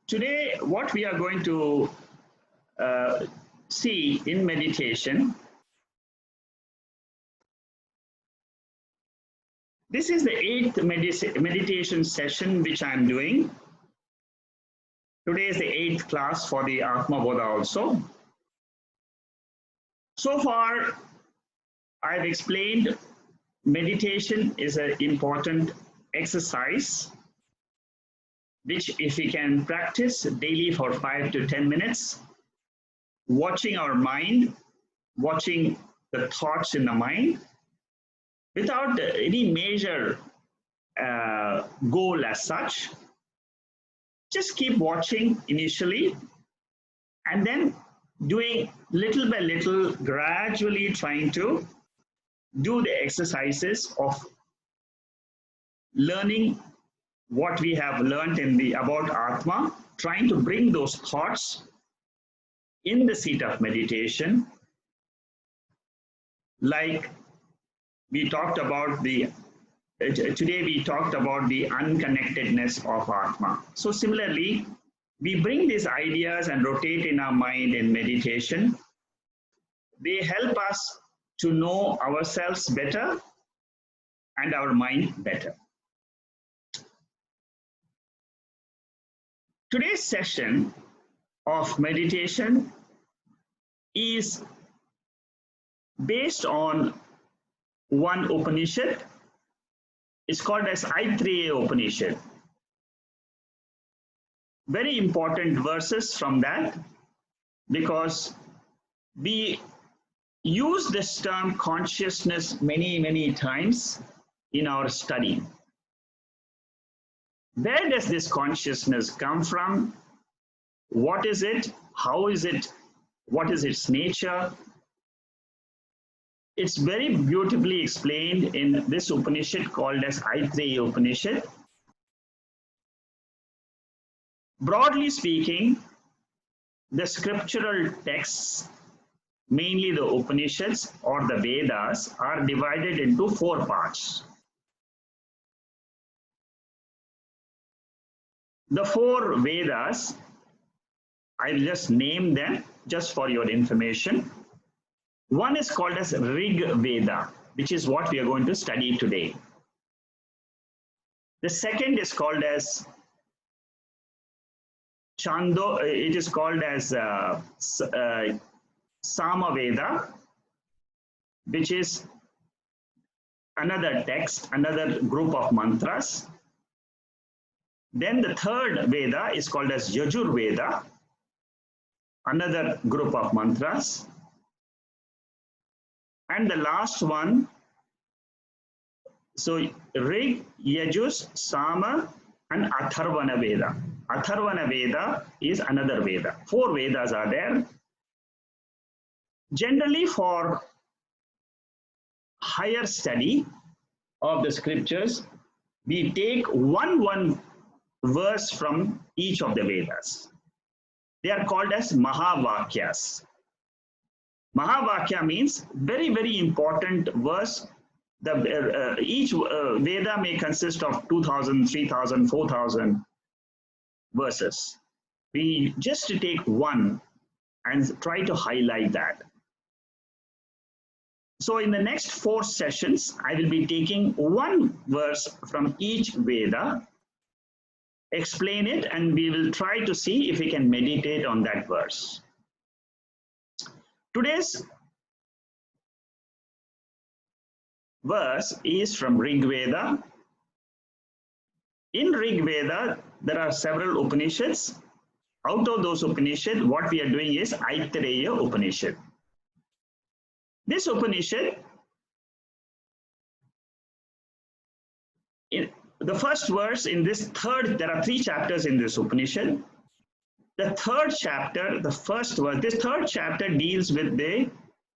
Today, what we are going to see in meditation, this is the 8th meditation session which I am doing. Today is the 8th class for the Atma Bodha also. So far, I've explained meditation is an important exercise which if we can practice daily for 5 to 10 minutes, watching our mind, watching the thoughts in the mind, without any major goal as such, just keep watching initially and then doing little by little, gradually trying to do the exercises of learning what we have learned in the about Atma, trying to bring those thoughts in the seat of meditation. Like we talked about today we talked about the unconnectedness of Atma. So similarly, we bring these ideas and rotate in our mind in meditation. They help us to know ourselves better and our mind better. Today's session of meditation is based on one Upanishad. It's called as Aitreya Upanishad. Very important verses from that, because we use this term consciousness many times in our study. Where does this consciousness come from? What is it? How is it? What is its nature? It's very beautifully explained in this Upanishad called as Aitreya Upanishad. Broadly speaking, the scriptural texts, mainly the Upanishads or the Vedas, are divided into 4 parts. The 4 Vedas, I'll just name them just for your information. One is called as Rig Veda, which is what we are going to study today. The second is called as it is called as Sama Veda, which is another text, another group of mantras. Then the third Veda is called as Yajur Veda, another group of mantras. And the last one, so Rig, Yajus, Sama, and Atharvana Veda. Atharvana Veda is another Veda. 4 Vedas are there. Generally, for higher study of the scriptures, we take one verse from each of the Vedas. They are called as Mahavakyas. Mahavakya means very important verse. Each Veda may consist of 2,000, 3,000, 4,000 verses. We just take one and try to highlight that. So in the next 4 sessions, I will be taking one verse from each Veda, explain it, and we will try to see if we can meditate on that verse. Today's verse is from Rig Veda. In Rig Veda, there are several Upanishads. Out of those Upanishads, what we are doing is Aitreya Upanishad. This Upanishad, in the first verse in this there are 3 chapters in this Upanishad. The third chapter, the first verse, this third chapter deals with the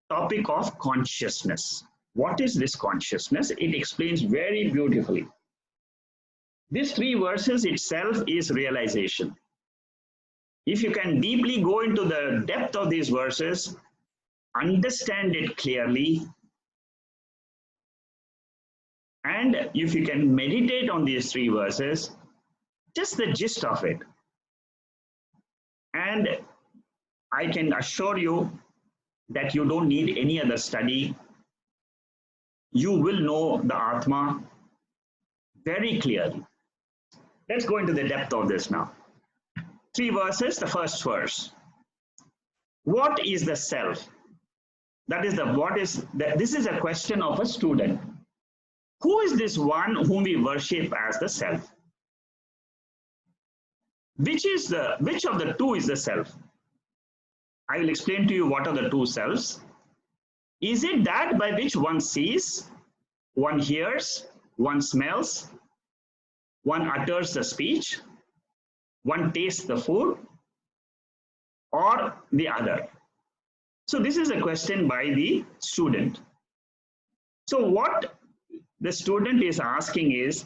topic of consciousness. What is this consciousness? It explains very beautifully. These 3 verses itself is realization. If you can deeply go into the depth of these verses, understand it clearly, and if you can meditate on these 3 verses, just the gist of it, And I can assure you that you don't need any other study. You will know the Atma very clearly. Let's go into the depth of this now. 3 verses, the first verse. What is the self? That is this is a question of a student. Who is this one whom we worship as the self? Which of the two is the self? I will explain to you what are the two selves. Is it that by which one sees, one hears, one smells, one utters the speech, one tastes the food, or the other? So this is a question by the student. So what the student is asking is,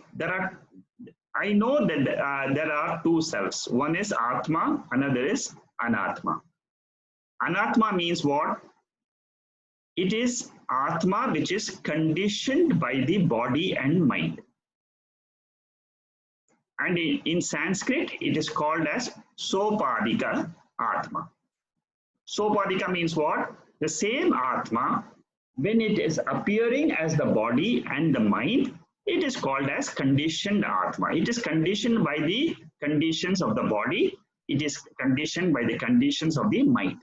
I know that there are two selves. One is Atma, another is Anatma. Anatma means what? It is Atma which is conditioned by the body and mind. And in Sanskrit, it is called as Sopadika Atma. Sopadika means what? The same Atma, when it is appearing as the body and the mind, it is called as conditioned Atma. It is conditioned by the conditions of the body. It is conditioned by the conditions of the mind.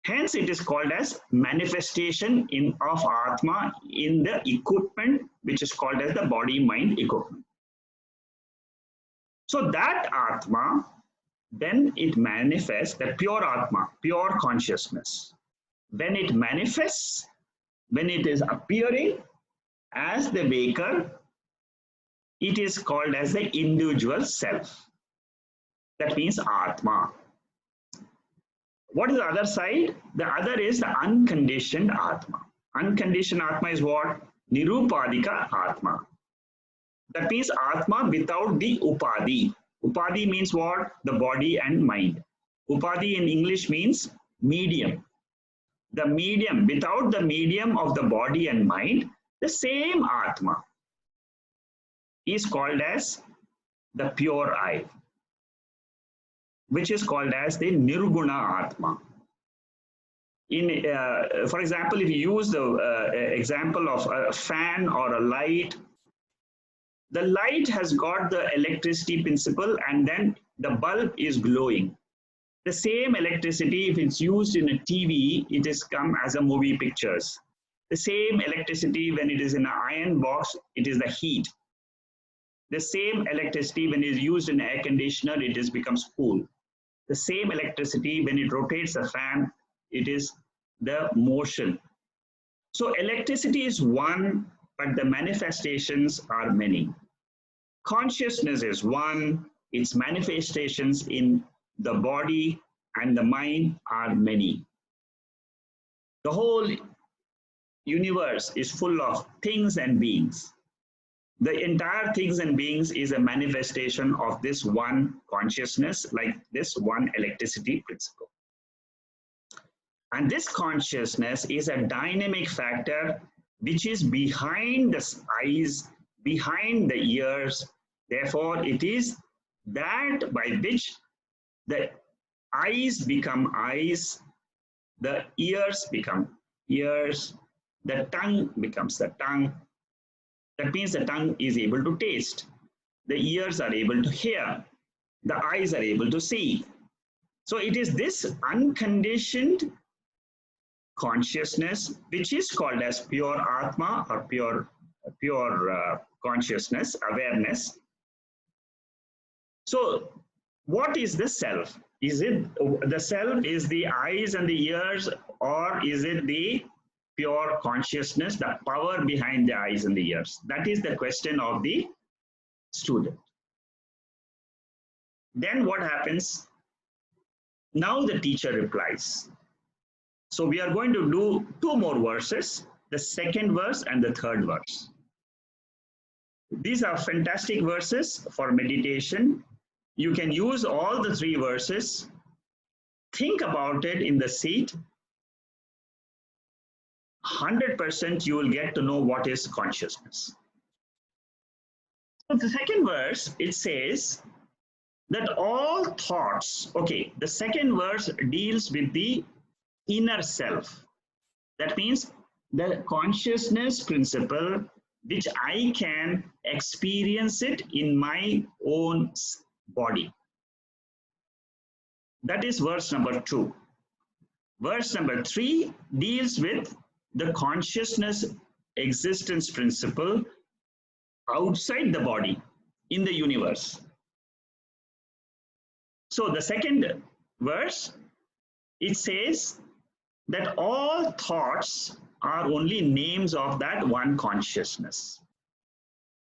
Hence, it is called as manifestation of Atma in the equipment, which is called as the body-mind equipment. So that Atma, then it manifests, the pure Atma, pure consciousness. When it manifests, when it is appearing as the waker, it is called as the individual self. That means Atma. What is the other side? The other is the unconditioned Atma. Unconditioned Atma is what? Nirupadika Atma. That means Atma without the Upadi. Upadi means what? The body and mind. Upadi in English means medium. The medium, without the medium of the body and mind, the same Atma is called as the pure I, which is called as the Nirguna Atma. For example, if you use the example of a fan or a light, the light has got the electricity principle and then the bulb is glowing. The same electricity, if it's used in a TV, it is come as a movie pictures. The same electricity when it is in an iron box, it is the heat. The same electricity when it is used in air conditioner, it becomes cool. The same electricity when it rotates a fan, it is the motion. So electricity is one, but the manifestations are many. Consciousness is one, its manifestations in the body and the mind are many. The whole universe is full of things and beings. The entire things and beings is a manifestation of this one consciousness, like this one electricity principle. And this consciousness is a dynamic factor which is behind the eyes, behind the ears. Therefore, it is that by which the eyes become eyes, the ears become ears, the tongue becomes the tongue. That means the tongue is able to taste, the ears are able to hear, the eyes are able to see. So it is this unconditioned consciousness which is called as pure Atma or pure consciousness, awareness. So what is the self? Is it the self is the eyes and the ears, or is it the pure consciousness, the power behind the eyes and the ears? That is the question of the student. Then what happens? Now the teacher replies. So we are going to do 2 more verses, the second verse and the third verse. These are fantastic verses for meditation. You can use all the 3 verses. Think about it in the seat. 100% you will get to know what is consciousness. So the second verse, it says, that all thoughts, okay, the second verse deals with the inner self. That means the consciousness principle, which I can experience it in my own body. That is verse number 2. Verse number 3 deals with the consciousness existence principle outside the body in the universe. So the second verse, it says that all thoughts are only names of that one consciousness.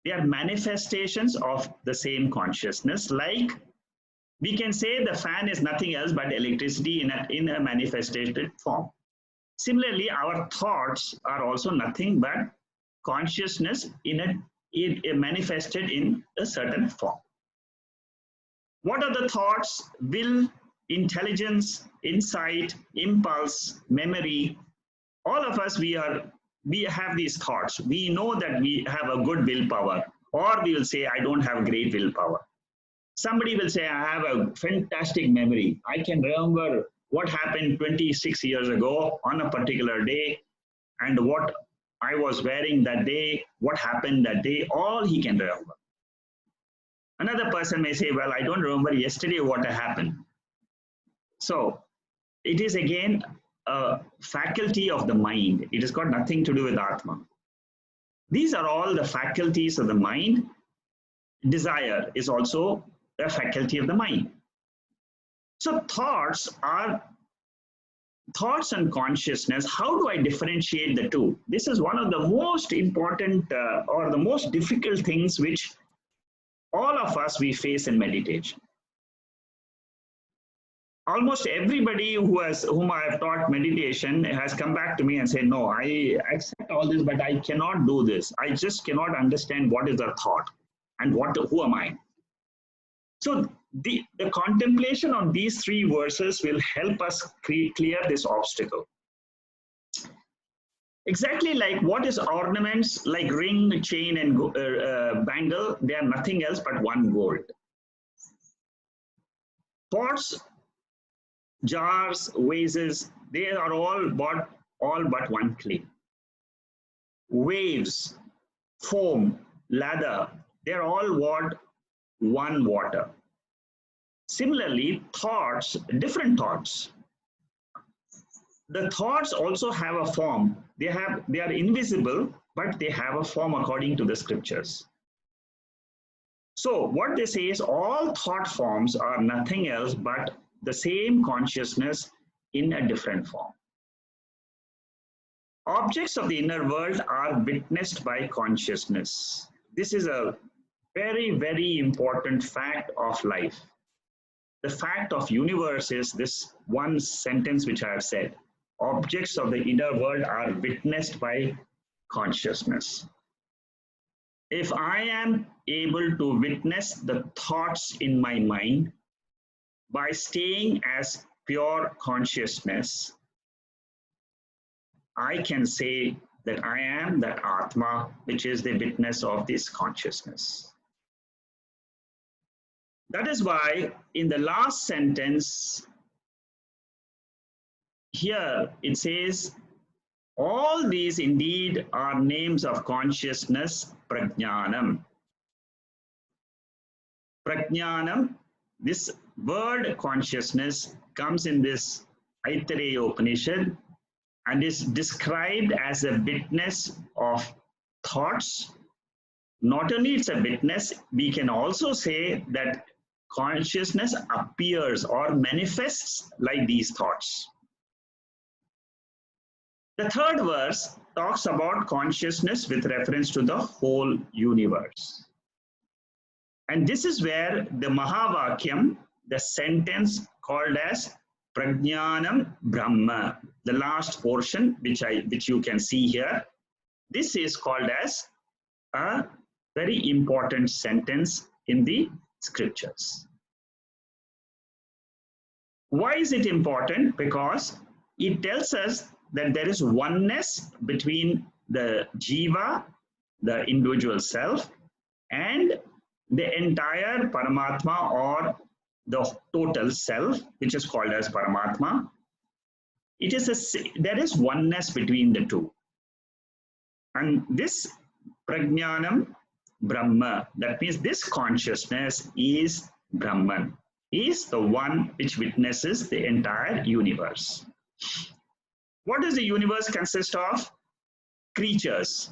They are manifestations of the same consciousness. Like we can say the fan is nothing else but electricity in a manifested form. Similarly, our thoughts are also nothing but consciousness manifested in a certain form. What are the thoughts? Will, intelligence, insight, impulse, memory. All of us, we have these thoughts. We know that we have a good willpower, or we will say, I don't have great willpower. Somebody will say, I have a fantastic memory. I can remember what happened 26 years ago on a particular day, and what I was wearing that day, what happened that day, all he can remember. Another person may say, well, I don't remember yesterday what happened. So it is again a faculty of the mind. It has got nothing to do with Atma. These are all the faculties of the mind. Desire is also a faculty of the mind. So thoughts and consciousness. How do I differentiate the two? This is one of the most important or the most difficult things which all of us we face in meditation. Almost everybody whom I have taught meditation has come back to me and said, no, I accept all this, but I cannot do this. I just cannot understand what is the thought and who am I. So the contemplation on these three verses will help us clear this obstacle. Exactly like what is ornaments like ring, chain, and bangle, they are nothing else but one gold. Pots, jars, vases, they are all but one clay. Waves, foam, lather, they are all one water. Similarly, thoughts, different thoughts. The thoughts also have a form. They are invisible, but they have a form according to the scriptures. So what they say is all thought forms are nothing else but the same consciousness in a different form. Objects of the inner world are witnessed by consciousness. This is a very, very important fact of life. The fact of universe is this one sentence which I have said. Objects of the inner world are witnessed by consciousness. If I am able to witness the thoughts in my mind by staying as pure consciousness, I can say that I am that Atma, which is the witness of this consciousness. That is why in the last sentence, here it says, all these indeed are names of consciousness, prajnanam. Prajnanam, this word consciousness comes in this Aitareya Upanishad and is described as a witness of thoughts. Not only it's a witness, we can also say that consciousness appears or manifests like these thoughts. The third verse talks about consciousness with reference to the whole universe. And this is where the Mahavakyam, the sentence called as Prajnanam Brahma, the last portion which you can see here, this is called as a very important sentence in the scriptures. Why is it important? Because it tells us that there is oneness between the jiva, the individual self, and the entire Paramatma or the total self, which is called as Paramatma. There is oneness between the two. And this Prajnanam Brahma, that means this consciousness is Brahman, is the one which witnesses the entire universe. What does the universe consist of? Creatures,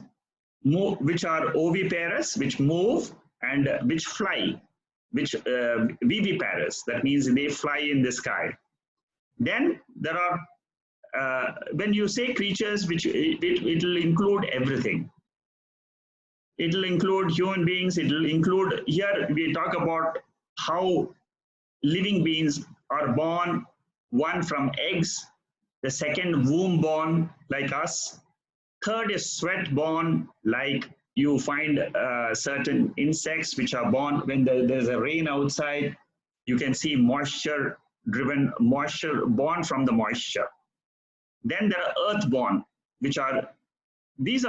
which are oviparous, which move and which fly, which viviparous, that means they fly in the sky. Then there are, when you say creatures, which it will include everything. It will include human beings, it will include, here we talk about how living beings are born, one from eggs, the second womb born like us, third is sweat born, like you find certain insects which are born when there's a rain outside, you can see moisture born from the moisture. Then there are earthborn, these are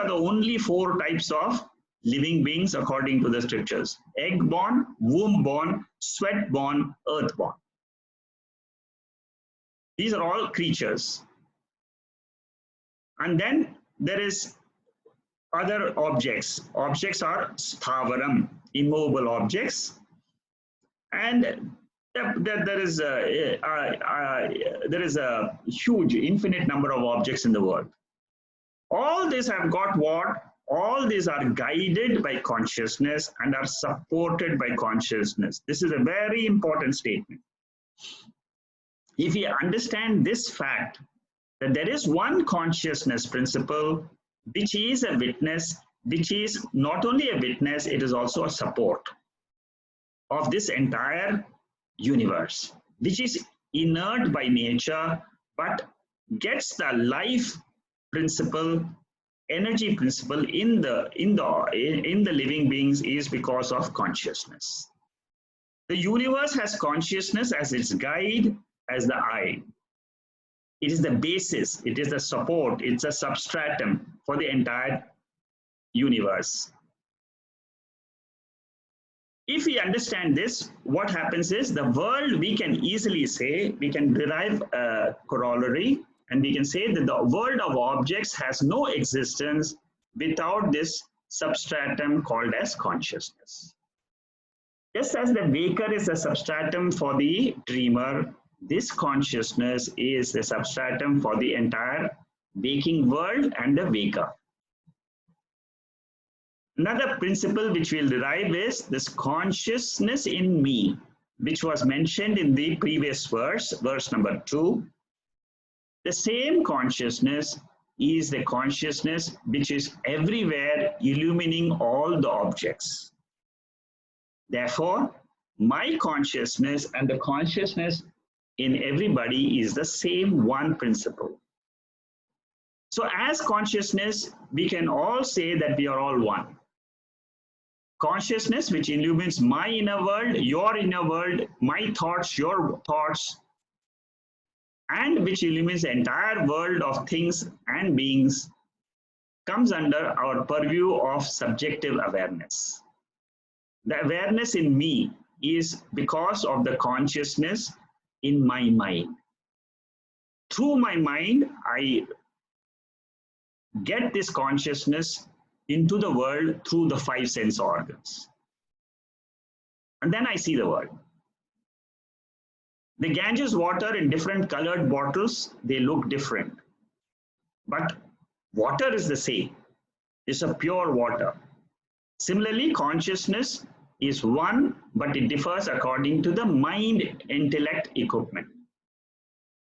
the only 4 types of living beings according to the scriptures: egg born, womb born, sweat born, earth born. These are all creatures. And then there is other objects. Objects are sthavaram, immovable objects, and there is a huge, infinite number of objects in the world. All these have got what? All these are guided by consciousness and are supported by consciousness. This is a very important statement. If we understand this fact, that there is one consciousness principle, which is a witness, which is not only a witness, it is also a support of this entire universe, which is inert by nature, but gets the life principle, energy principle in the living beings, is because of consciousness. The universe has consciousness as its guide, as the eye. It is the basis, it is the support, it's a substratum for the entire universe. If we understand this, what happens is the world, we can easily say, we can derive a corollary, and we can say that the world of objects has no existence without this substratum called as consciousness. Just as the waker is a substratum for the dreamer, this consciousness is the substratum for the entire waking world and the waker. Another principle which we'll derive is this consciousness in me, which was mentioned in the previous verse, verse number 2. The same consciousness is the consciousness which is everywhere, illumining all the objects. Therefore, my consciousness and the consciousness in everybody is the same one principle. So as consciousness, we can all say that we are all one. Consciousness which illumines my inner world, your inner world, my thoughts, your thoughts, and which illumines the entire world of things and beings, comes under our purview of subjective awareness. The awareness in me is because of the consciousness in my mind. Through my mind, I get this consciousness into the world through the 5 sense organs. And then I see the world. The Ganges water in different colored bottles, they look different. But water is the same. It's a pure water. Similarly, consciousness is one, but it differs according to the mind intellect equipment.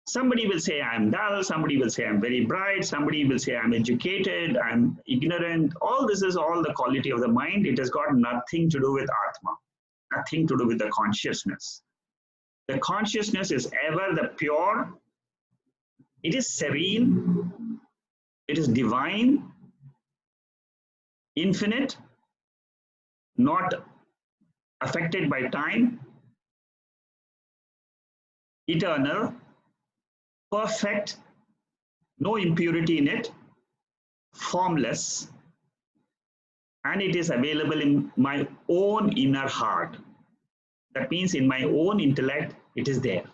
Somebody will say I'm dull, somebody will say I'm very bright, somebody will say I'm educated, I'm ignorant. All this is all the quality of the mind. It has got nothing to do with Atma, nothing to do with the consciousness. The consciousness is ever the pure, it is serene, it is divine, infinite, not affected by time, eternal, perfect, no impurity in it, formless, and it is available in my own inner heart. That means in my own intellect, it is there.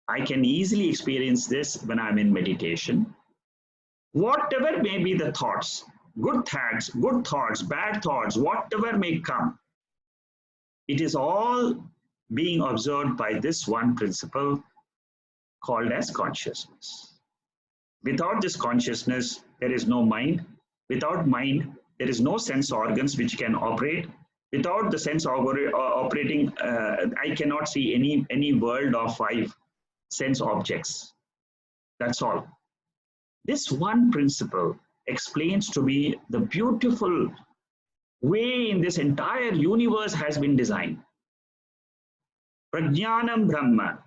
I can easily experience this when I'm in meditation. Whatever may be the thoughts, good thoughts, bad thoughts, whatever may come, it is all being observed by this one principle called as consciousness. Without this consciousness, there is no mind. Without mind, there is no sense organs which can operate. Without the sense operating, I cannot see any world of five sense objects. That's all. This one principle explains to me the beautiful way in this entire universe has been designed. Prajnanam Brahma.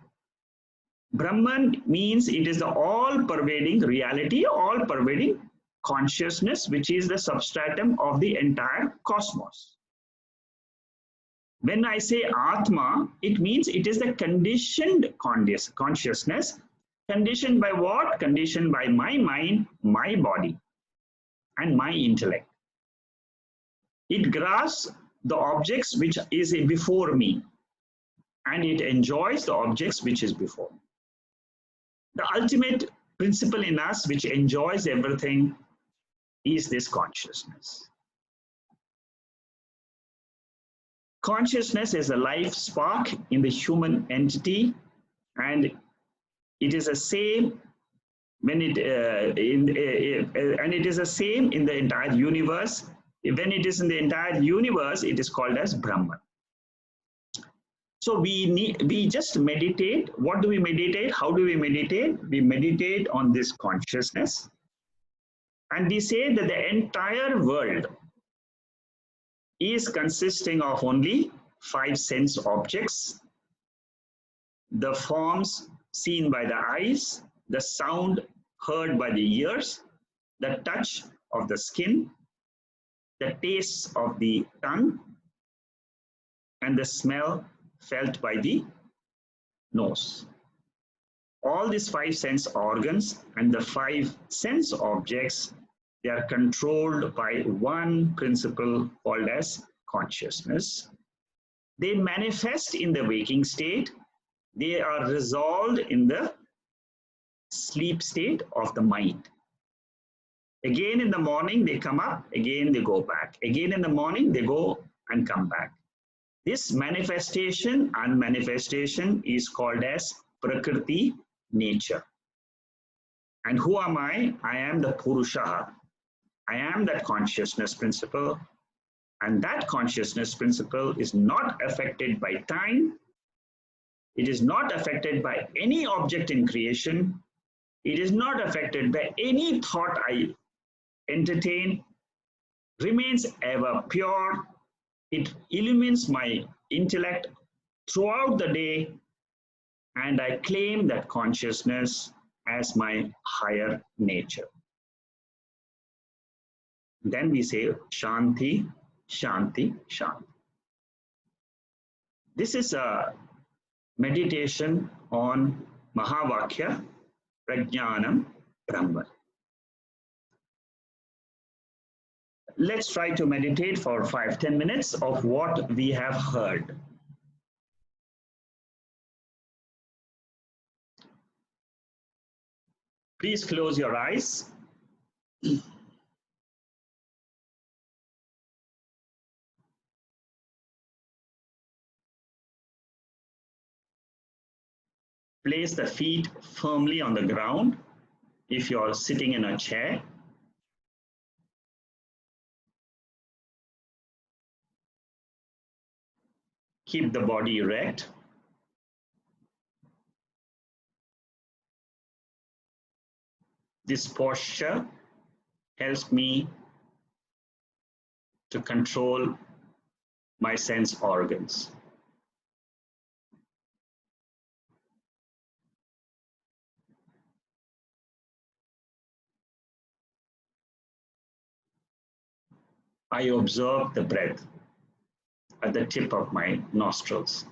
Brahman means it is the all-pervading reality, all-pervading consciousness, which is the substratum of the entire cosmos. When I say Atma, it means it is the conditioned consciousness. Conditioned by what? Conditioned by my mind, my body, and my intellect. It grasps the objects which is before me, and it enjoys the objects which is before me. The ultimate principle in us which enjoys everything is this consciousness. Consciousness is a life spark in the human entity, and it is the same when it and it is the same in the entire universe. When it is in the entire universe, it is called as Brahman. So we just meditate. What do we meditate? How do we meditate? We meditate on this consciousness, and we say that the entire world is consisting of only five sense objects: the forms seen by the eyes, the sound heard by the ears, the touch of the skin, the taste of the tongue, and the smell felt by the nose. All these five sense organs and the five sense objects, they are controlled by one principle called as consciousness. They manifest in the waking state. They are resolved in the sleep state of the mind. Again in the morning, they come up, again they go back. Again in the morning, they go and come back. This manifestation and manifestation is called as Prakriti, nature. And who am I? I am the Purusha. I am that consciousness principle. And that consciousness principle is not affected by time. It is not affected by any object in creation. It is not affected by any thought I entertain. Remains ever pure. It illumines my intellect throughout the day, and I claim that consciousness as my higher nature. Then we say Shanti, Shanti, Shanti. This is a meditation on Mahavakya, Prajnanam, Brahman. Let's try to meditate for 5-10 minutes of what we have heard. Please close your eyes. Place the feet firmly on the ground if you are sitting in a chair. Keep the body erect. This posture helps me to control my sense organs. I observe the breath at the tip of my nostrils.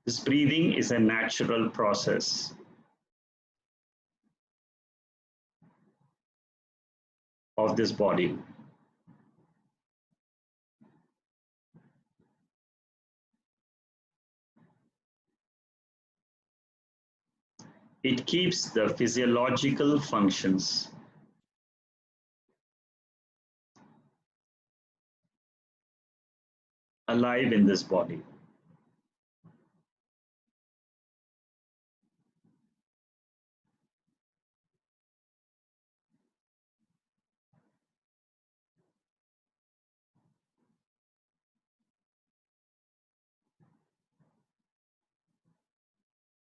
This breathing is a natural process. Of this body. It keeps the physiological functions alive in this body.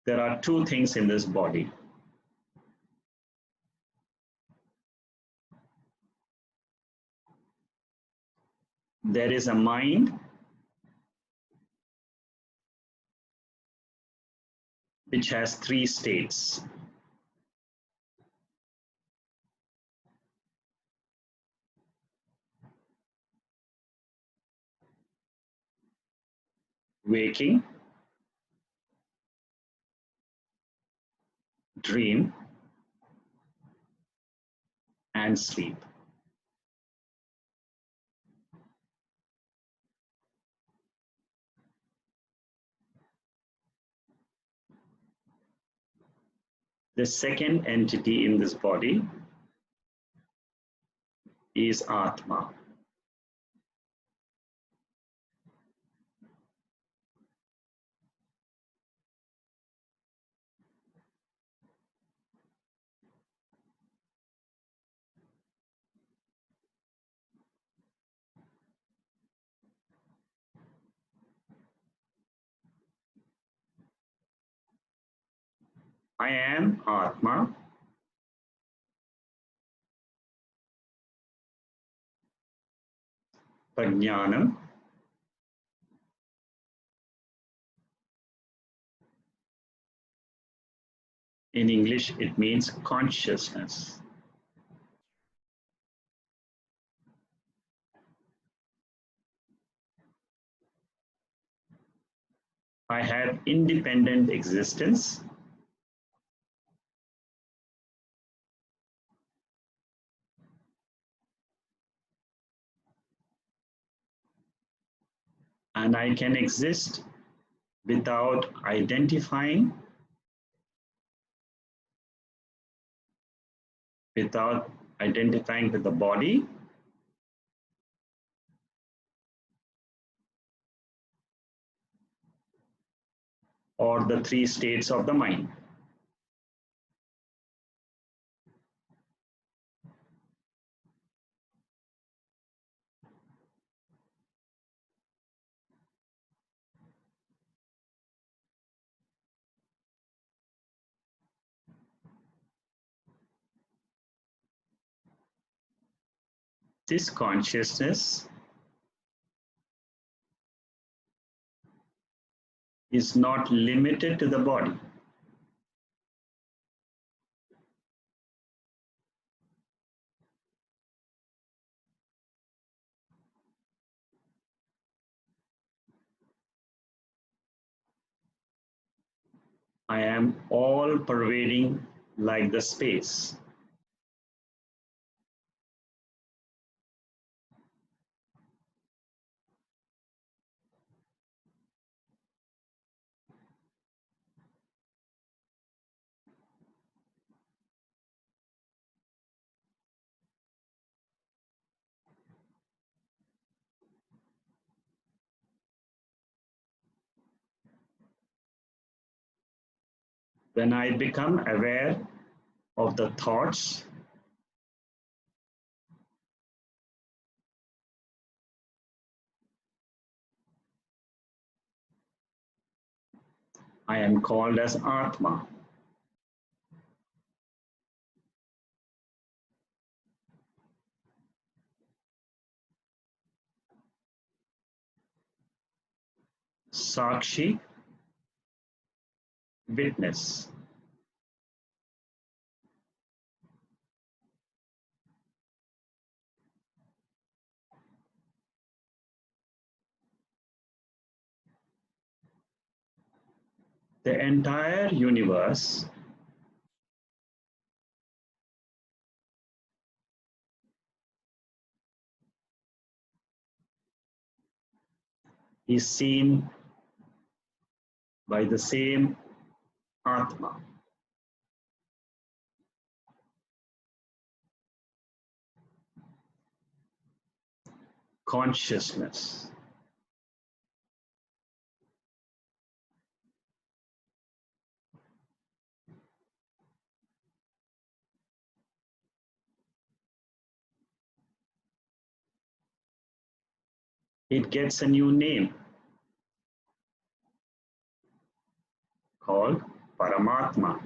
There are two things in this body. There is a mind which has three states. Waking, dream, and sleep. The second entity in this body is Atma. I am Atma. Prajnanam. In English, it means consciousness. I have independent existence. And I can exist without identifying, with the body or the three states of the mind. This consciousness is not limited to the body. I am all pervading like the space. When I become aware of the thoughts, I am called as Atma. Sakshi, witness. The entire universe is seen by the same Atma. Consciousness. It gets a new name called Paramatma.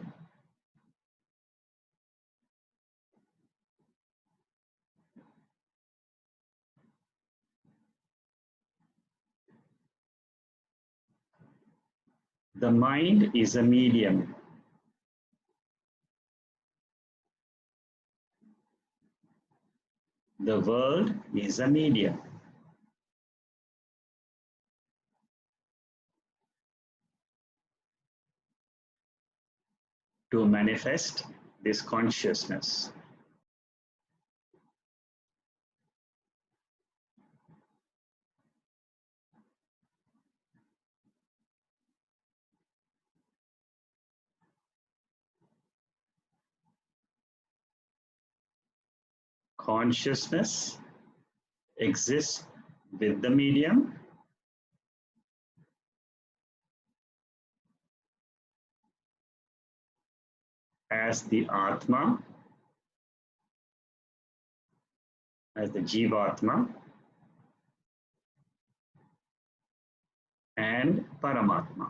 The mind is a medium. The world is a medium. To manifest this consciousness. Consciousness exists with the medium as the Atma, as the Jivatma, and Paramatma.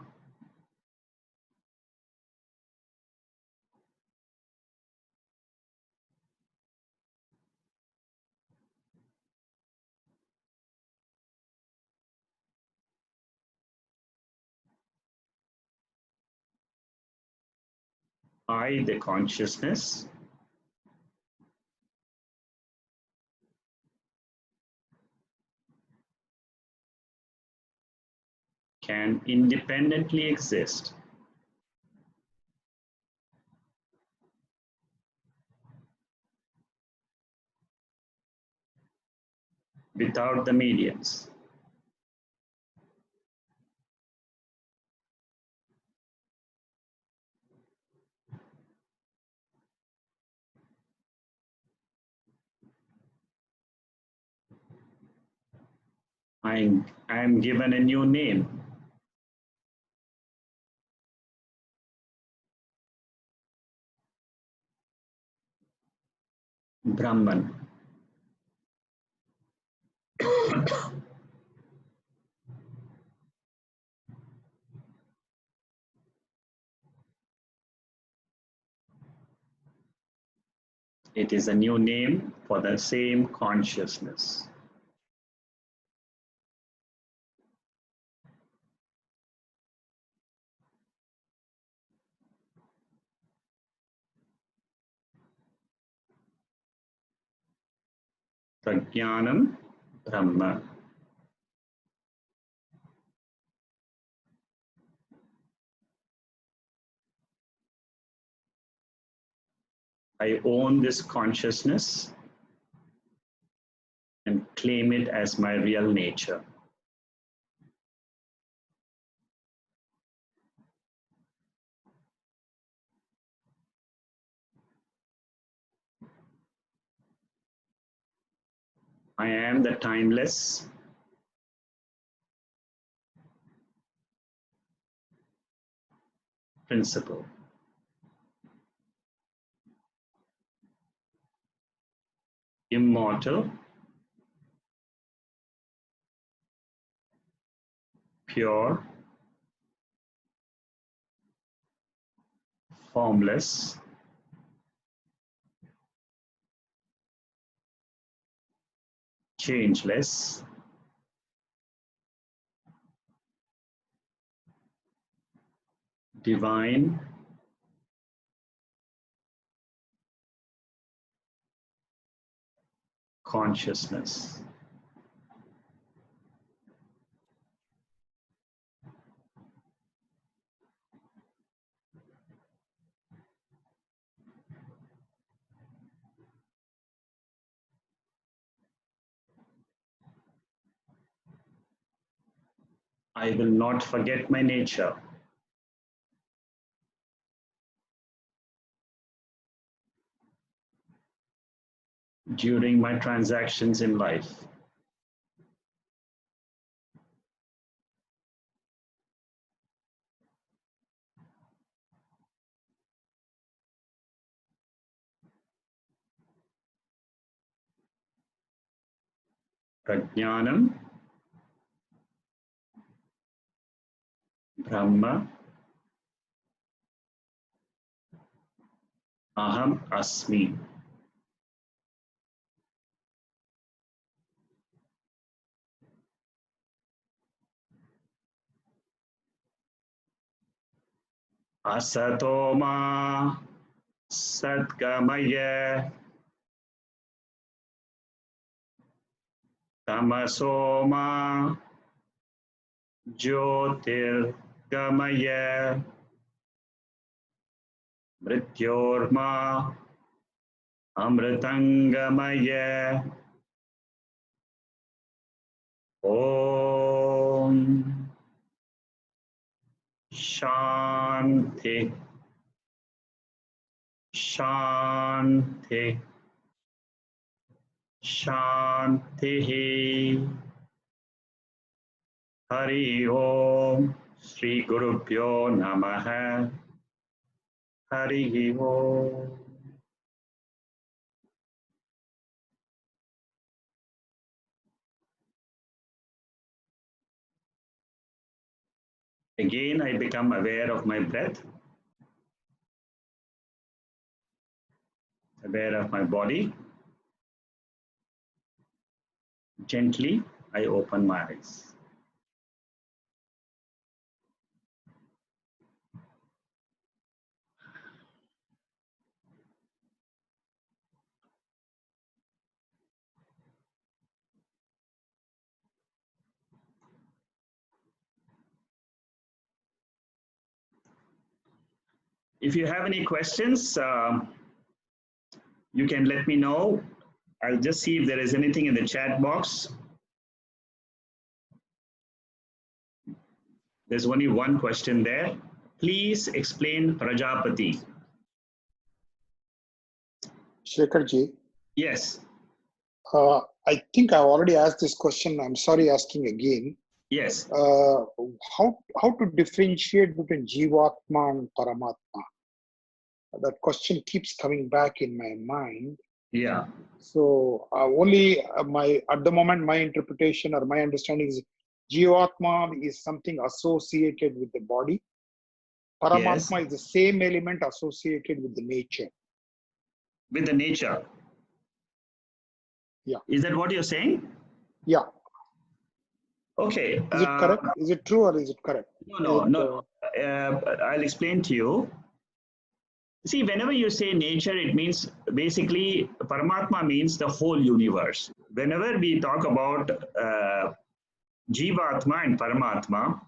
I, the consciousness, can independently exist without the mediums. I am given a new name, Brahman. It is a new name for the same consciousness. Prajnanam Brahma. I own this consciousness and claim it as my real nature. I am the timeless, principle. Immortal, pure, formless, changeless, divine, consciousness. I will not forget my nature. During my transactions in life. Prajnanam, Brahma, Aham Asmi. Asato Ma Sádgamaya, Tamaso Ma Jyotirgamaya, Mrityorma Amritangamaya. Om Shanti, Shanti, Shanti. Hari Om, Shri Gurubhyo Namaha. Hari Om. Again, I become aware of my breath, aware of my body. Gently, I open my eyes. If you have any questions, you can let me know. I'll just see if there is anything in the chat box. There's only one question there. Please explain Prajapati. Shekharji, Yes, I think I already asked this question. I'm sorry asking again. yes. How to differentiate between Jivatma and Paramatma? That question keeps coming back in my mind. Yeah. So at the moment, my interpretation or my understanding is Jivatma is something associated with the body. Paramatma Yes. is the same element associated with the nature. With the nature. Yeah. Is that what you're saying? Yeah. Okay. Is it correct? Is it true or is it correct? No. I'll explain to you. See, whenever you say nature, it means basically Paramatma means the whole universe. Whenever we talk about Jivatma and Paramatma,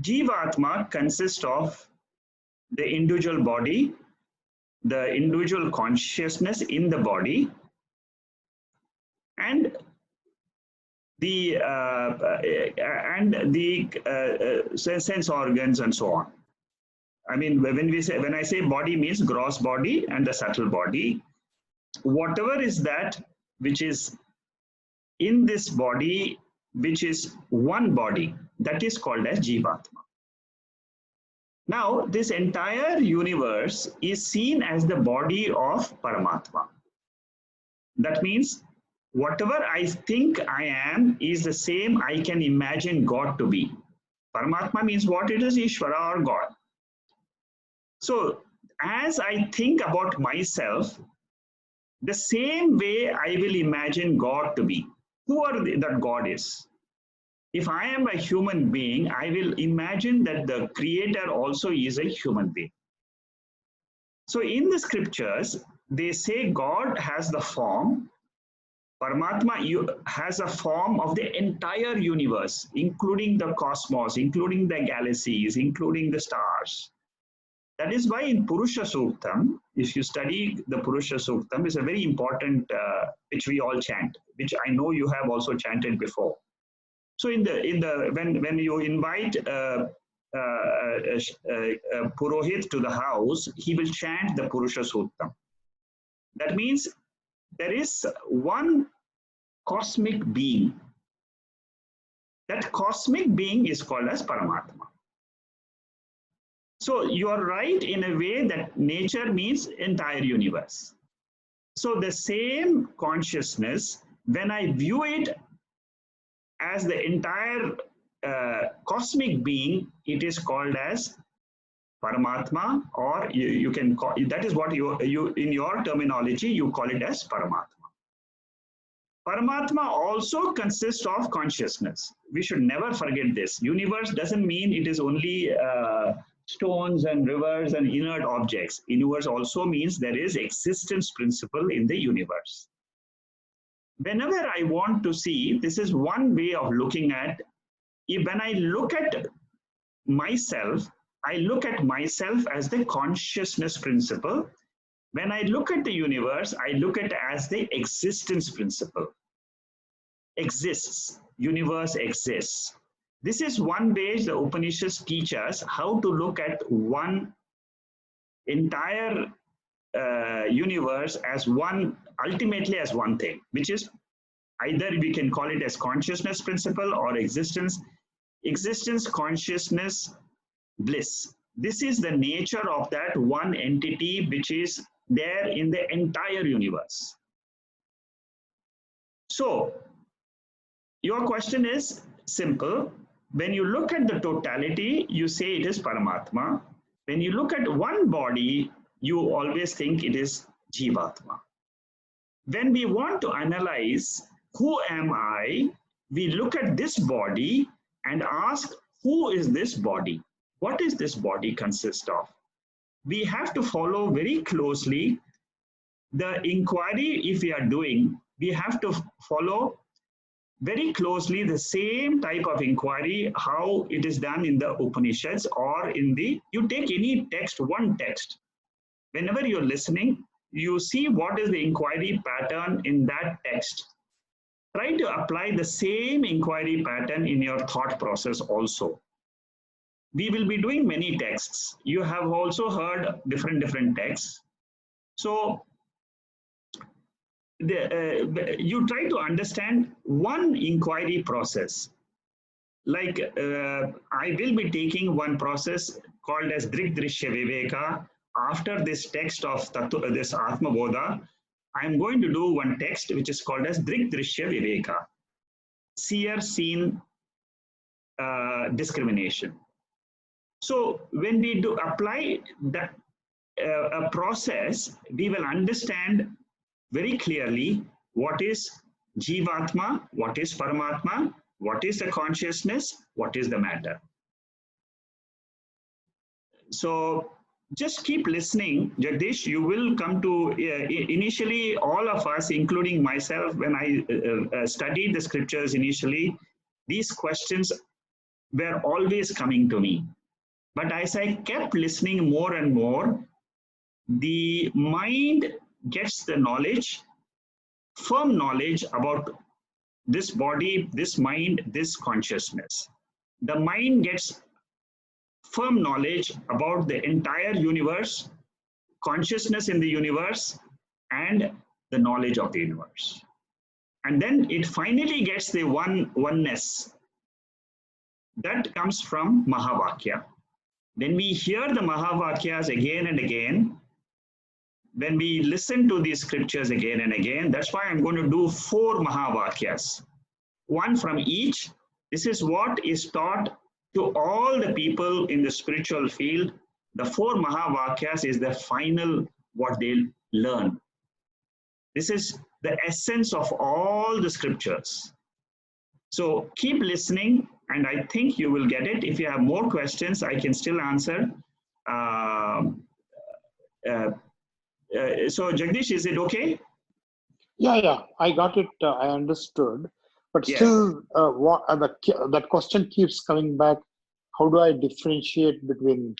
Jivatma consists of the individual body, the individual consciousness in the body, and the sense organs and so on. I mean, when I say body means gross body and the subtle body, whatever is that which is in this body, which is one body, that is called as Jivatma. Now, this entire universe is seen as the body of Paramatma. That means whatever I think I am is the same I can imagine God to be. Paramatma means what it is, Ishvara or God. So as I think about myself, the same way I will imagine God to be, whoever that God is. If I am a human being, I will imagine that the creator also is a human being. So in the scriptures, they say God has the form, Paramatma has a form of the entire universe, including the cosmos, including the galaxies, including the stars. That is why in Purusha Suktam, if you study the Purusha Suktam, is a very important, which we all chant, which I know you have also chanted before. So when you invite Purohit to the house, he will chant the Purusha Suttam. That means there is one cosmic being. That cosmic being is called as Paramatma. So you are right in a way that nature means entire universe. So the same consciousness, when I view it as the entire cosmic being, it is called as Paramatma, or you can call that is what you in your terminology you call it as Paramatma. Paramatma also consists of consciousness. We should never forget this. Universe doesn't mean it is only stones and rivers and inert objects. Universe also means there is existence principle in the universe. Whenever I want to see, this is one way of looking at, when I look at myself, I look at myself as the consciousness principle. When I look at the universe, I look at it as the existence principle. Exists, universe exists. This is one way the Upanishads teach us how to look at one entire universe as one, ultimately as one thing, which is either we can call it as consciousness principle or existence, consciousness, bliss. This is the nature of that one entity which is there in the entire universe. So your question is simple. When you look at the totality, you say it is Paramatma. When you look at one body, you always think it is Jivatma. When we want to analyze who am I, we look at this body and ask, who is this body? What is this body consist of? We have to follow very closely the inquiry. If we are doing, we have to follow very closely the same type of inquiry how it is done in the Upanishads or in the, you take any text, one text, whenever you're listening, you see what is the inquiry pattern in that text. Try to apply the same inquiry pattern in your thought process also. We will be doing many texts. You have also heard different texts. So you try to understand one inquiry process. Like I will be taking one process called as Drigdrishya Viveka. After this text of this Atma Bodha, I am going to do one text which is called as Drigdrishya Viveka, seer seen discrimination. So when we do apply that a process, we will understand very clearly what is Jivatma, what is Paramatma, what is the consciousness, what is the matter. So just keep listening, Jagdish. You will come to, initially all of us, including myself, when I studied the scriptures initially, these questions were always coming to me. But as I kept listening more and more, the mind gets the knowledge, firm knowledge about this body, this mind, this consciousness. The mind gets firm knowledge about the entire universe, consciousness in the universe, and the knowledge of the universe. And then it finally gets the oneness. That comes from Mahavakya. When we hear the Mahavakyas again and again, when we listen to these scriptures again and again, that's why I'm going to do 4 Mahavakyas, one from each. This is what is taught to all the people in the spiritual field. The 4 Mahavakyas is the final what they learn. This is the essence of all the scriptures. So keep listening, and I think you will get it. If you have more questions, I can still answer. So Jagdish, is it okay? Yeah, I got it. I understood. But Yes. still, that question keeps coming back. How do I differentiate between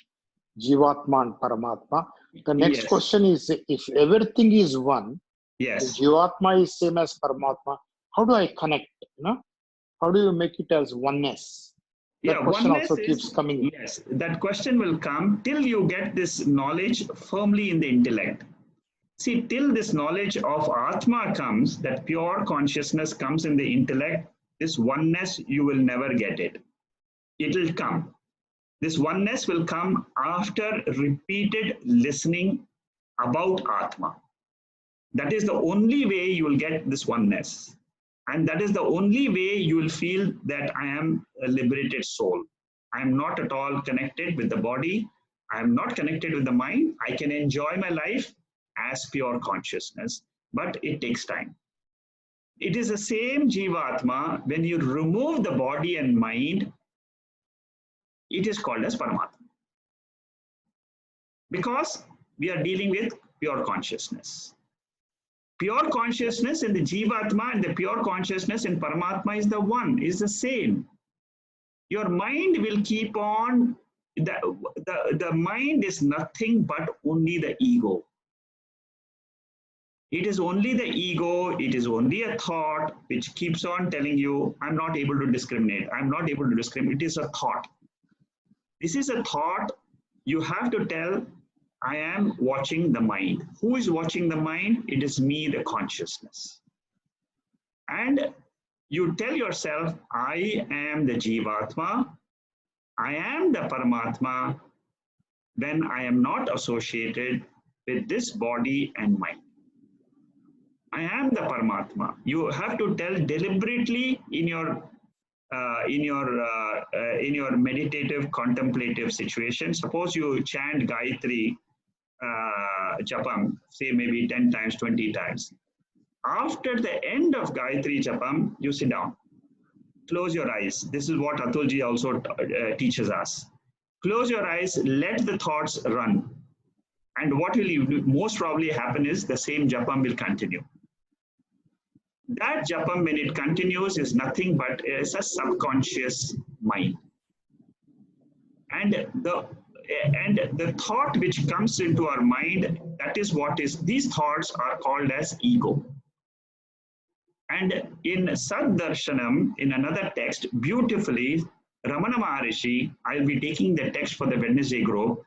Jivatma and Paramatma? The next Yes. question is, if everything is one, Yes. if Jivatma is same as Paramatma, how do I connect? You know? how do you make it as oneness? That Yeah, question oneness also is, keeps coming. yes, that question will come till you get this knowledge firmly in the intellect. See, till this knowledge of Atma comes, that pure consciousness comes in the intellect, this oneness, you will never get it. It will come. This oneness will come after repeated listening about Atma. That is the only way you will get this oneness. And that is the only way you will feel that I am a liberated soul. I am not at all connected with the body. I am not connected with the mind. I can enjoy my life as pure consciousness, but it takes time. It is the same Jivatma. When you remove the body and mind, it is called as Paramatma. Because we are dealing with pure consciousness. Pure consciousness in the Jivatma and the pure consciousness in Paramatma is the one, is the same. Your mind will keep on, the mind is nothing but only the ego. It is only the ego, it is only a thought which keeps on telling you, I'm not able to discriminate, I'm not able to discriminate. It is a thought. This is a thought. You have to tell, I am watching the mind. Who is watching the mind? It is me, the consciousness. And you tell yourself, I am the Jivatma, I am the Paramatma, when I am not associated with this body and mind. I am the Paramatma. You have to tell deliberately in your meditative, contemplative situation. Suppose you chant Gayatri Japam, say maybe 10 times, 20 times. After the end of Gayatri Japam, you sit down. Close your eyes. This is what Atulji also teaches us. Close your eyes, let the thoughts run. And what will most probably happen is the same Japam will continue. That Japam, when it continues, is nothing but is a subconscious mind. And the thought which comes into our mind, that is what is, these thoughts are called as ego. And in Saddarshanam, in another text, beautifully, Ramana Maharishi, I'll be taking the text for the Wednesday group,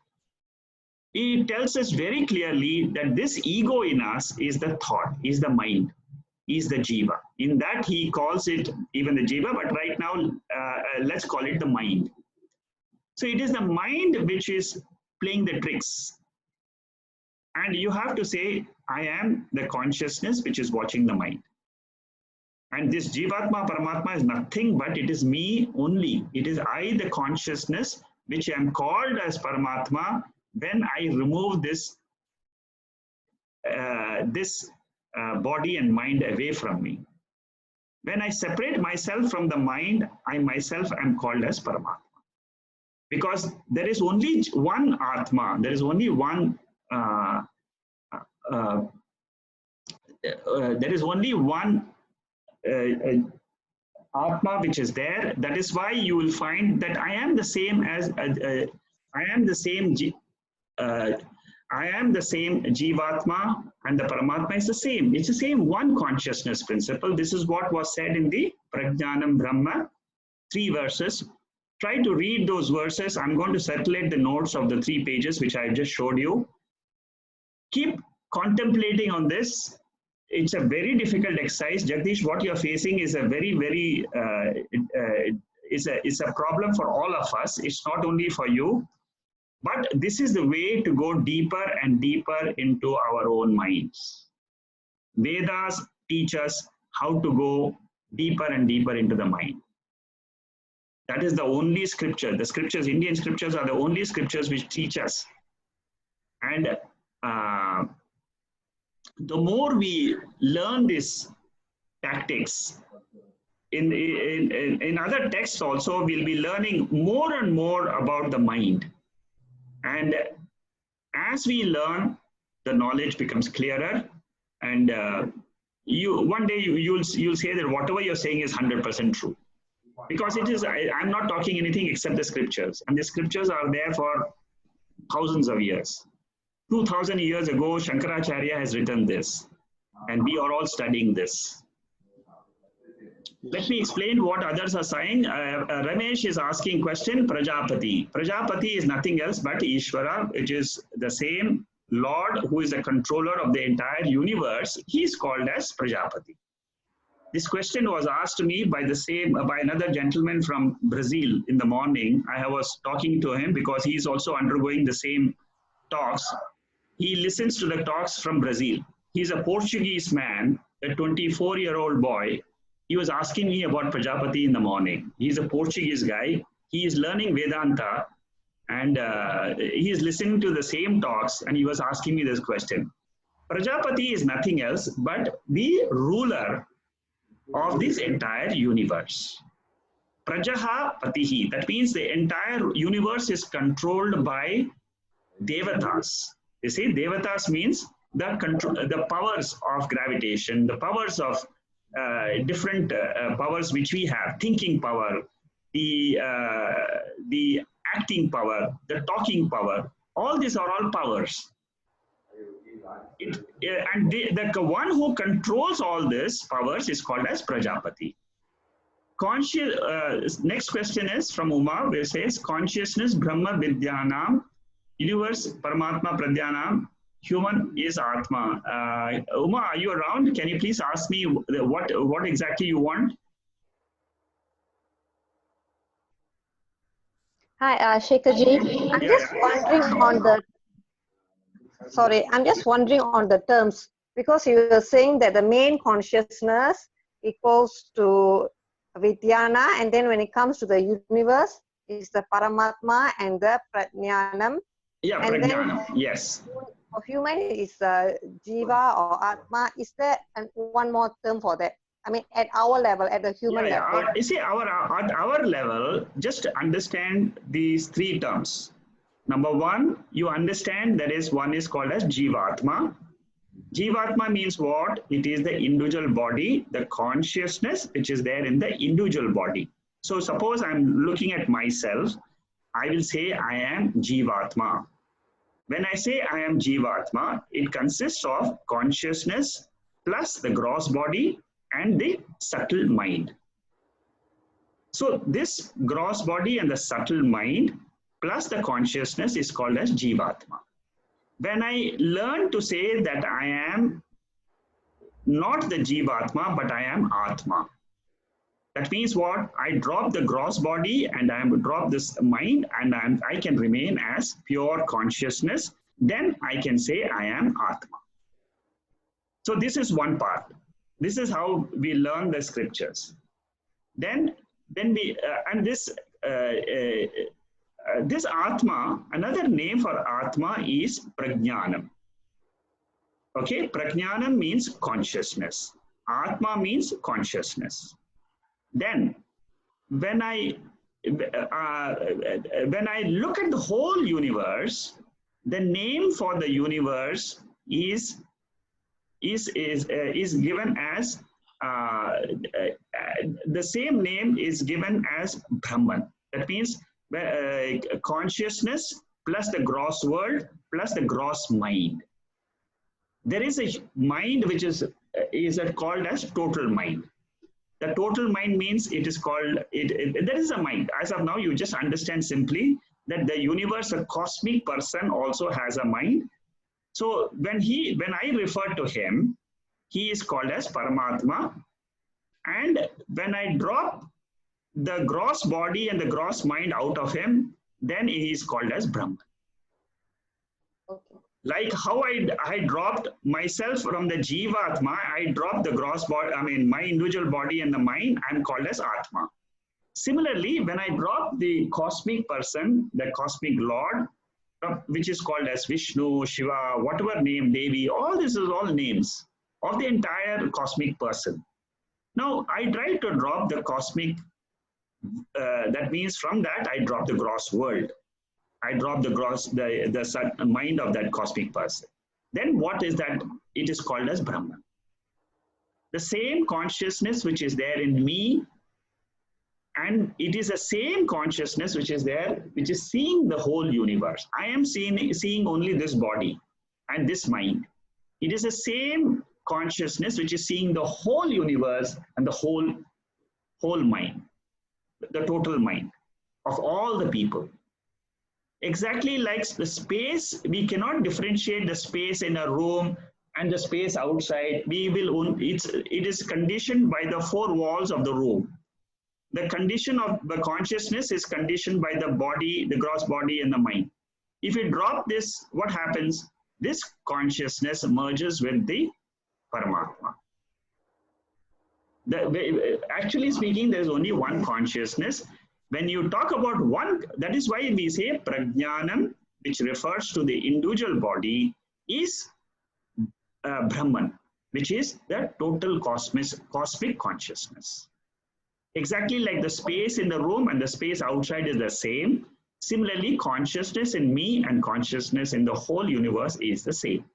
he tells us very clearly that this ego in us is the thought, is the mind, is the jiva. In that he calls it even the jiva, but right now let's call it the mind. So it is the mind which is playing the tricks. And you have to say, I am the consciousness which is watching the mind. And this Jivatma Paramatma is nothing but it is me only. It is I, the consciousness, which I am called as Paramatma when I remove this, body and mind away from me. When I separate myself from the mind, I myself am called as Paramatma. Because there is only one Atma, there is only one Atma which is there. That is why you will find that I am the same as I am the same Jivatma, and the Paramatma is the same. It's the same one consciousness principle. This is what was said in the Prajnanam Brahma, 3 verses. Try to read those verses. I'm going to circulate the notes of the 3 pages which I just showed you. Keep contemplating on this. It's a very difficult exercise. Jagdish, what you're facing is a very, very, it's a problem for all of us. It's not only for you, but this is the way to go deeper and deeper into our own minds. Vedas teach us how to go deeper and deeper into the mind. That is the only scripture. The scriptures, Indian scriptures, are the only scriptures which teach us. And the more we learn these tactics, in other texts also, we'll be learning more and more about the mind. And as we learn, the knowledge becomes clearer. And one day you'll say that whatever you're saying is 100% true. Because it is, I'm not talking anything except the scriptures. And the scriptures are there for thousands of years. 2000 years ago, Shankaracharya has written this. And we are all studying this. Let me explain what others are saying. Ramesh is asking question, Prajapati. Prajapati is nothing else but Ishvara, which is the same Lord who is the controller of the entire universe. He is called as Prajapati. This question was asked to me by another gentleman from Brazil in the morning. I was talking to him because he is also undergoing the same talks. He listens to the talks from Brazil. He's a Portuguese man, a 24-year-old boy. He was asking me about Prajapati in the morning. He's a Portuguese guy. He is learning Vedanta and he is listening to the same talks and he was asking me this question. Prajapati is nothing else but the ruler of this entire universe. Prajaha Patihi. That means the entire universe is controlled by Devatas. You see, Devatas means the powers of gravitation, the powers of different powers which we have, thinking power, the acting power, the talking power. All these are all powers. The one who controls all these powers is called as Prajapati. Next question is from Uma, where it says, consciousness, Brahma Vidyanam, universe, Paramatma Pradyanam, human is Atma. Uma, are you around? Can you please ask me what exactly you want? Hi, Shekharji. I'm just wondering on the. Sorry, I'm just wondering on the terms, because you were saying that the main consciousness equals to Vidyana, and then when it comes to the universe, is the Paramatma and the Prajnanam. Yeah, and Prajnanam, then yes. For human is Jiva or Atma. Is there one more term for that? I mean, at our level, at the human level. You see, at our level, just understand these three terms. Number one, you understand that is one is called as Jivatma. Jivatma means what? It is the individual body, the consciousness which is there in the individual body. So suppose I'm looking at myself, I will say I am Jivatma. When I say I am Jivatma, it consists of consciousness plus the gross body and the subtle mind. So this gross body and the subtle mind plus the consciousness is called as Jivatma. When I learn to say that I am not the Jivatma, but I am Atma. That means what? I drop the gross body and I drop this mind and I can remain as pure consciousness. Then I can say I am Atma. So this is one part. This is how we learn the scriptures. Then we and this Atma, another name for Atma is Prajnanam. Okay, Prajnanam means consciousness. Atma means consciousness. Then, when I look at the whole universe, the name for the universe is given as the same name is given as Brahman. That means consciousness plus the gross world plus the gross mind. There is a mind which is called as total mind. The total mind means it is called, there is a mind. As of now, you just understand simply that the universe, a cosmic person also has a mind. So when I refer to him, he is called as Paramatma. And when I drop the gross body and the gross mind out of him, then he is called as Brahman. Okay. Like how I dropped myself from the Jivatma, I dropped the gross body, I mean, my individual body and the mind, I'm called as Atma. Similarly, when I drop the cosmic person, the cosmic Lord, which is called as Vishnu, Shiva, whatever name, Devi, all this is all names of the entire cosmic person. Now, I try to drop the cosmic, that means from that, I drop the gross world. I drop the mind of that cosmic person. Then what is that? It is called as Brahman. The same consciousness which is there in me, and it is the same consciousness which is there, which is seeing the whole universe. I am seeing only this body and this mind. It is the same consciousness which is seeing the whole universe and the whole whole mind, the total mind of all the people. Exactly like the space, we cannot differentiate the space in a room and the space outside. It is conditioned by the four walls of the room. The condition of the consciousness is conditioned by the body, the gross body and the mind. If you drop this, what happens? This consciousness merges with the Paramatma. Actually speaking, there is only one consciousness. When you talk about one, that is why we say prajnanam, which refers to the individual body, is Brahman, which is the total cosmic consciousness. Exactly like the space in the room and the space outside is the same. Similarly, consciousness in me and consciousness in the whole universe is the same.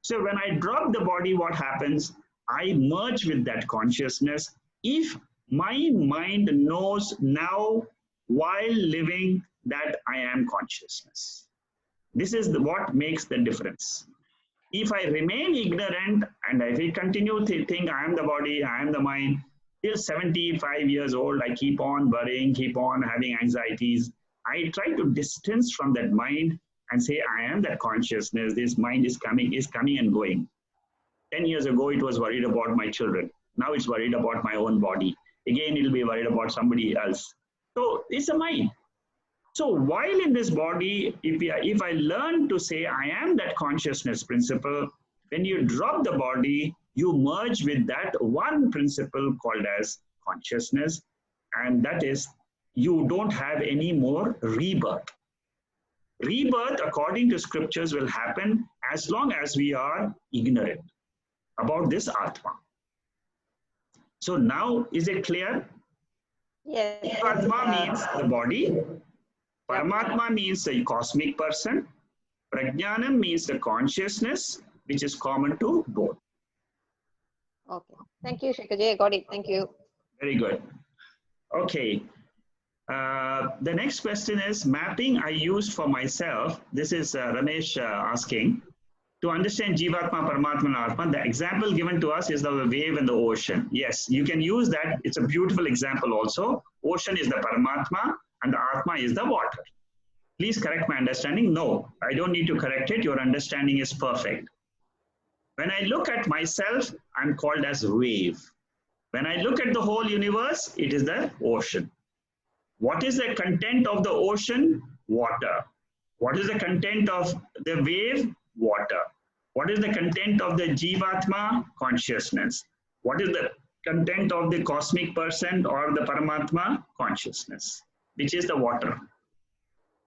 So when I drop the body, what happens? I merge with that consciousness. If my mind knows now while living that I am consciousness. This is what makes the difference. If I remain ignorant and if I continue to think I am the body, I am the mind, till 75 years old, I keep on worrying, keep on having anxieties. I try to distance from that mind and say, I am that consciousness. This mind is coming and going. 10 years ago, it was worried about my children. Now it's worried about my own body. Again, it'll be worried about somebody else. So it's a mind. So while in this body, if I learn to say, I am that consciousness principle, when you drop the body, you merge with that one principle called as consciousness. And that is, you don't have any more rebirth. Rebirth, according to scriptures, will happen as long as we are ignorant about this Atma. So now, is it clear? Yes. Atma means the body. Paramatma means the cosmic person. Prajnanam means the consciousness, which is common to both. Okay. Thank you, Shekaji. I got it. Thank you. Very good. Okay. The next question is mapping I used for myself. This is Ramesh asking. To understand Jivatma, Paramatma, and Atma, the example given to us is the wave and the ocean. Yes, you can use that. It's a beautiful example also. Ocean is the Paramatma and the Atma is the water. Please correct my understanding. No, I don't need to correct it. Your understanding is perfect. When I look at myself, I'm called as wave. When I look at the whole universe, it is the ocean. What is the content of the ocean? Water. What is the content of the wave? Water. What is the content of the Jivatma? Consciousness. What is the content of the cosmic person or the Paramatma? Consciousness, which is the water.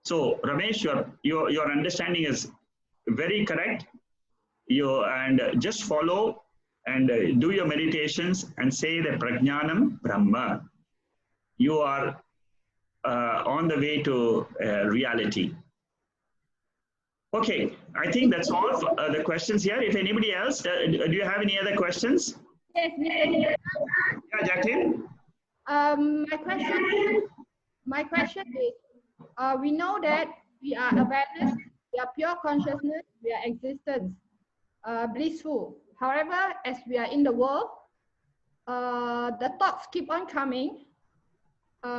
So, Ramesh, your understanding is very correct. And just follow and do your meditations and say the Prajnanam Brahma. You are on the way to reality. Okay, I think that's all for, the questions here. If anybody else, do you have any other questions? Yes, Mr. Yeah, Jacqueline? My question is, we know that we are awareness, we are pure consciousness, we are existence, blissful. However, as we are in the world, the thoughts keep on coming.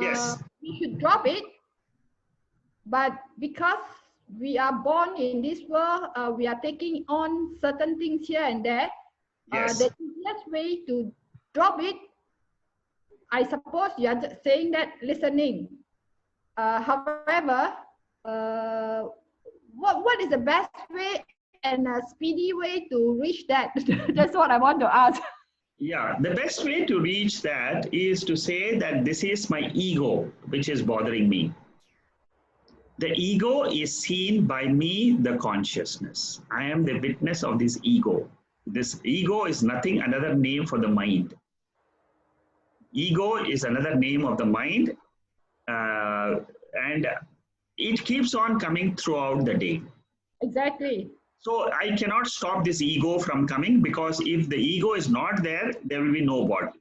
Yes. We should drop it, but because we are born in this world, we are taking on certain things here and there. Yes. The easiest way to drop it, I suppose you are saying that listening. However, what is the best way and a speedy way to reach that? That's what I want to ask. Yeah, the best way to reach that is to say that this is my ego, which is bothering me. The ego is seen by me, the consciousness. I am the witness of this ego. This ego is nothing another name for the mind. Ego is another name of the mind, and it keeps on coming throughout the day. Exactly. So I cannot stop this ego from coming, because if the ego is not there, there will be no body.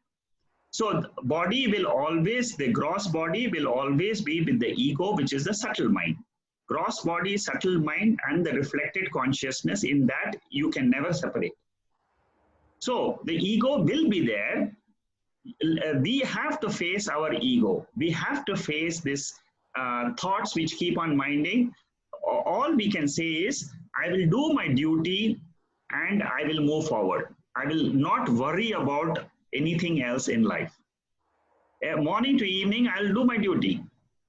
So body will always, the gross body will always be with the ego, which is the subtle mind. Gross body, subtle mind, and the reflected consciousness, in that you can never separate. So the ego will be there. we have to face our ego. We have to face this thoughts which keep on minding. All we can say is, I will do my duty and I will move forward. I will not worry about anything else in life. Morning to evening, I'll do my duty.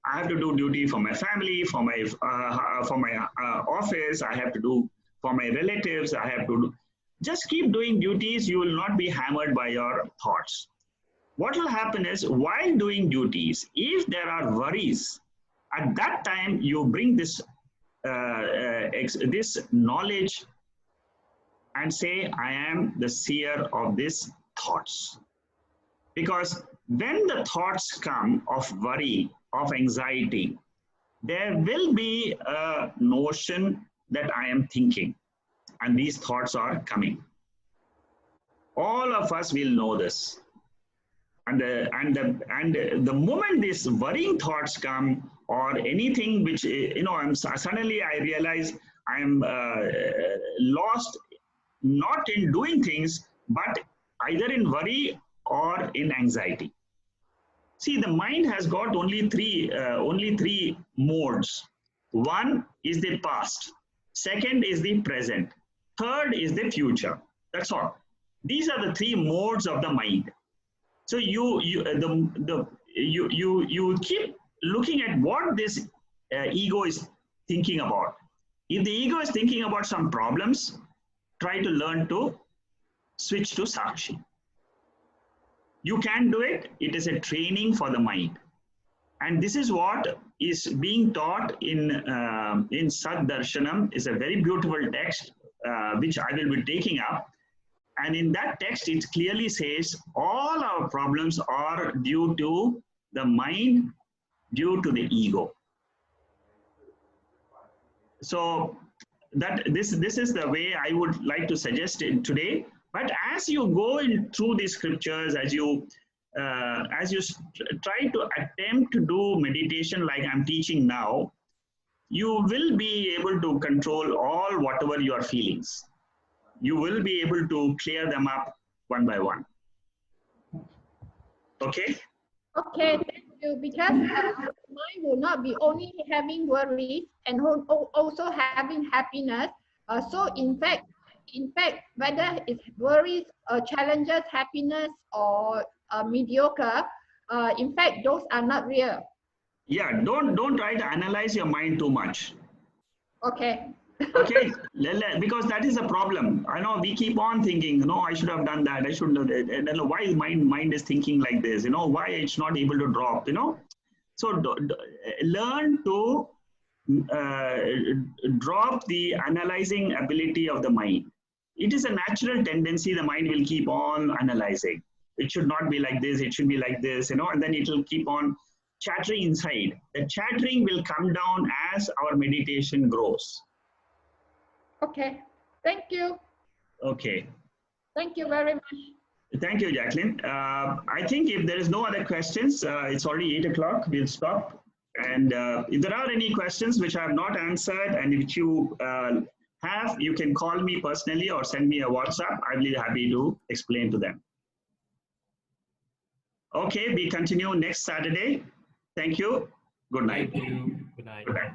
I have to do duty for my family, for my office. I have to do for my relatives. I have to do. Just keep doing duties. You will not be hammered by your thoughts. What will happen is, while doing duties, if there are worries, at that time you bring this this knowledge and say, I am the seer of these thoughts. Because when the thoughts come of worry, of anxiety, there will be a notion that I am thinking, and these thoughts are coming. All of us will know this. And the moment these worrying thoughts come, or anything which, suddenly I realize I'm lost, not in doing things, but either in worry or in anxiety. See, the mind has got only three modes. One is the past. Second is the present. Third is the future. That's all. These are the three modes of the mind. So you keep looking at what this ego is thinking about. If the ego is thinking about some problems, try to learn to switch to Sakshi. You can do it. It is a training for the mind. And this is what is being taught in Sad Darshanam. Is a very beautiful text, which I will be taking up. And in that text, it clearly says all our problems are due to the mind, due to the ego. So that this is the way I would like to suggest it today. But as you go in through these scriptures, as you try to attempt to do meditation like I'm teaching now, you will be able to control all whatever your feelings. You will be able to clear them up one by one. Okay? Okay, thank you. Because mind will not be only having worries and also having happiness. So in fact, whether it's worries, challenges, happiness, or mediocre, in fact, those are not real. Yeah, don't try to analyze your mind too much. Okay. Okay, because that is a problem. I know we keep on thinking, no, I should have done that. I shouldn't have. And why is mind is thinking like this? Why it's not able to drop? So learn to drop the analyzing ability of the mind. It is a natural tendency. The mind will keep on analyzing. It should not be like this. It should be like this. And then it will keep on chattering inside. The chattering will come down as our meditation grows. Okay, thank you. Okay. Thank you very much. Thank you, Jacqueline. I think if there is no other questions, it's already 8 o'clock, we'll stop. And if there are any questions which I have not answered, and if you have, you can call me personally or send me a WhatsApp. I'll be happy to explain to them. Okay, we continue next Saturday. Thank you. Good night. Thank you. Good night. Good night.